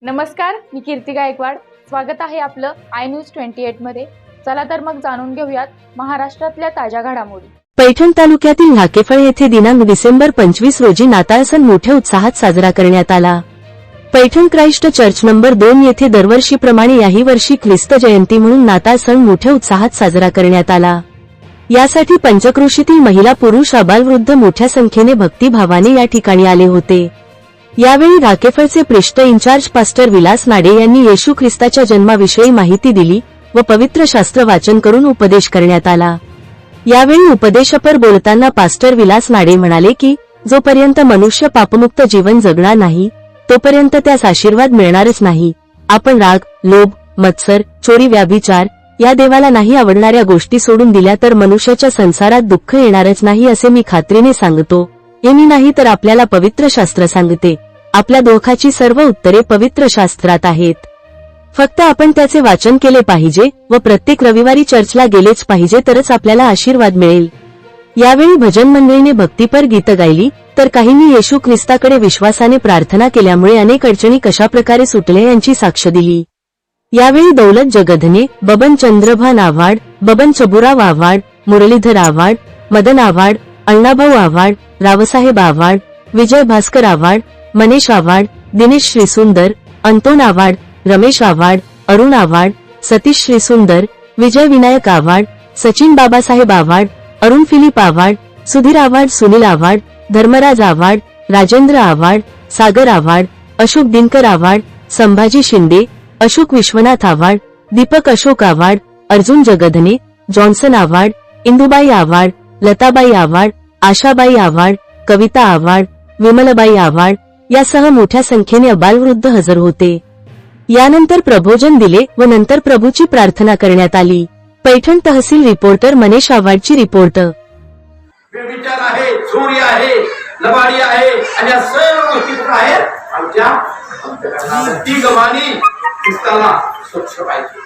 नमस्कार, मी कीर्ती गायकवाड. स्वागत आहे आपलं आय न्यूज 28 मध्ये. चला तर मग जाणून घेऊयात महाराष्ट्रातल्या ताज्या घडामोडी. पैठण तालुक्यातील नाकेफळ येथे दिनांक डिसेंबर 25 रोजी नाताळ सण मोठ्या उत्साहात साजरा करण्यात आला. पैठण क्राइस्ट चर्च नंबर 2 येथे दरवर्षीप्रमाणे याही वर्षी ख्रिस्त जयंती म्हणून नाताळ सण मोठ्या उत्साहात साजरा करण्यात आला. यासाठी पंचक्रोशीतील महिला, पुरुष, आबालवृद्ध मोठ्या संख्येने भक्तिभावाने या ठिकाणी आले होते. यावेळी राकेफळचे प्रेष्ठ इन्चार्ज पास्टर विलास नाडे यांनी येशू ख्रिस्ताच्या जन्माविषयी माहिती दिली व पवित्र शास्त्र वाचन करून उपदेश करण्यात आला. यावेळी उपदेशपर बोलताना पास्टर विलास नाडे म्हणाले की जोपर्यंत मनुष्य पापमुक्त जीवन जगणार नाही तोपर्यंत त्यास आशीर्वाद मिळणारच नाही. आपण राग, लोभ, मत्सर, चोरी, व्याभिचार या देवाला नाही आवडणाऱ्या गोष्टी सोडून दिल्या तर मनुष्याच्या संसारात दुःख येणारच नाही असे मी खात्रीने सांगतो. हे मी नाही तर आपल्याला पवित्र शास्त्र सांगते. आपल्या दोखाची सर्व उत्तरे पवित्र शास्त्रात आहेत. फक्त आपण त्याचे वाचन केले पाहिजे व प्रत्येक रविवारी चर्चला गेलेच पाहिजे, तरच आपल्याला आशीर्वाद मिळेल. यावेळी भजन मंडळीने भक्तिपर गीतं गायली तर काहींनी येशू ख्रिस्ताकडे विश्वासाने प्रार्थना केल्यामुळे अनेक अडचणी कशाप्रकारे सुटल्या यांची साक्ष दिली. यावेळी दौलत जगधने, बबन चंद्रभान आव्हाड, बबन चबुराव आव्हाड, मुरलीधर आव्हाड, मदन आव्हाड, अण्णाभाऊ आव्हाड, रावसाहेब आव्हाड, विजय भास्कर आव्हाड, मनीष आव्हाड, दिनेश श्रीसुंदर, अंतोन आव्हाड, रमेश आव्हाड, अरुण आव्हाड, सतीश श्रीसुंदर, विजय विनायक आव्हाड, सचिन बाबासाहेब आव्हाड, अरुण फिलिप आव्हाड, सुधीर आव्हाड, सुनील आव्हाड, धर्मराज आव्हाड, राजेंद्र आव्हाड, सागर आव्हाड, अशोक दिनकर आव्हाड, संभाजी शिंदे, अशोक विश्वनाथ आव्हाड, दीपक अशोक आव्हाड, अर्जुन जगधने, जॉन्सन आव्हाड, इंदुबाई आव्हाड, लताबाई आव्हाड, आशाबाई आव्हाड, कविता आव्हाड, विमलबाई आव्हाड यासह मोठ्या संख्येने अबालवृद्ध हजर होते. यानंतर प्रभोजन दिले व नंतर प्रभूची प्रार्थना करण्यात आली. पैठण तहसील रिपोर्टर मनीष आव्हाडची रिपोर्ट. व्यभिचार आहे, चोरी आहे, लबाडी आहे आणि या सर्व गोष्टी कुठे आहेत? आमच्या ती गव्हाणी ख्रिस्ताला स्वच्छ पाहिजे.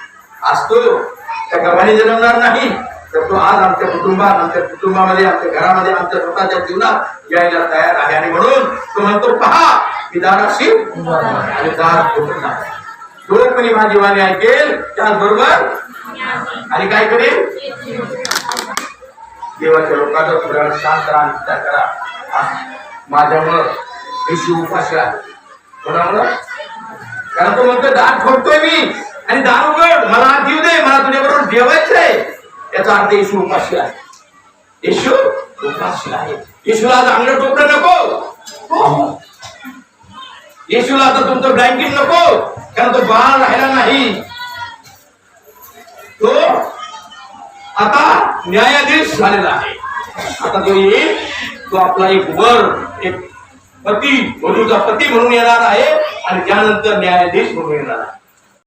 असतो त्या गव्हाणी जन्मणार नाही तर तो आज आमच्या कुटुंबामध्ये, आमच्या घरामध्ये, आमच्या स्वतःच्या जीवनात यायला तयार आहे. आणि म्हणून तो म्हणतो, पहा मी दाराशी आणि दार ठोकत नाही. जो कोणी माझी वाणी ऐकेल त्याचबरोबर आणि काय करेल? देवाच्या लोकांचा थोड्या शांत राहा, विचार करा. माझ्यामुळं येशू उपाशी आहे. कोणामुळं? कारण तो म्हणतो दार ठोकतोय मी आणि दार उघड, मला आत येऊ दे, मला तुझ्याबरोबर जेवायचंय. याचा अर्थ येशू उपाशी आहे. येशू उपाशी आहे. येशूला आज अंगण टोपलं नको. येशूला आता तुमचं ब्लँकेट नको, कारण तो बाळ राहिला नाही. तो आता न्यायाधीश झालेला आहे. आता तो येईल, तो आपला एक वर, एक पती, वधूचा पती म्हणून येणार आहे आणि त्यानंतर न्यायाधीश म्हणून येणार आहे.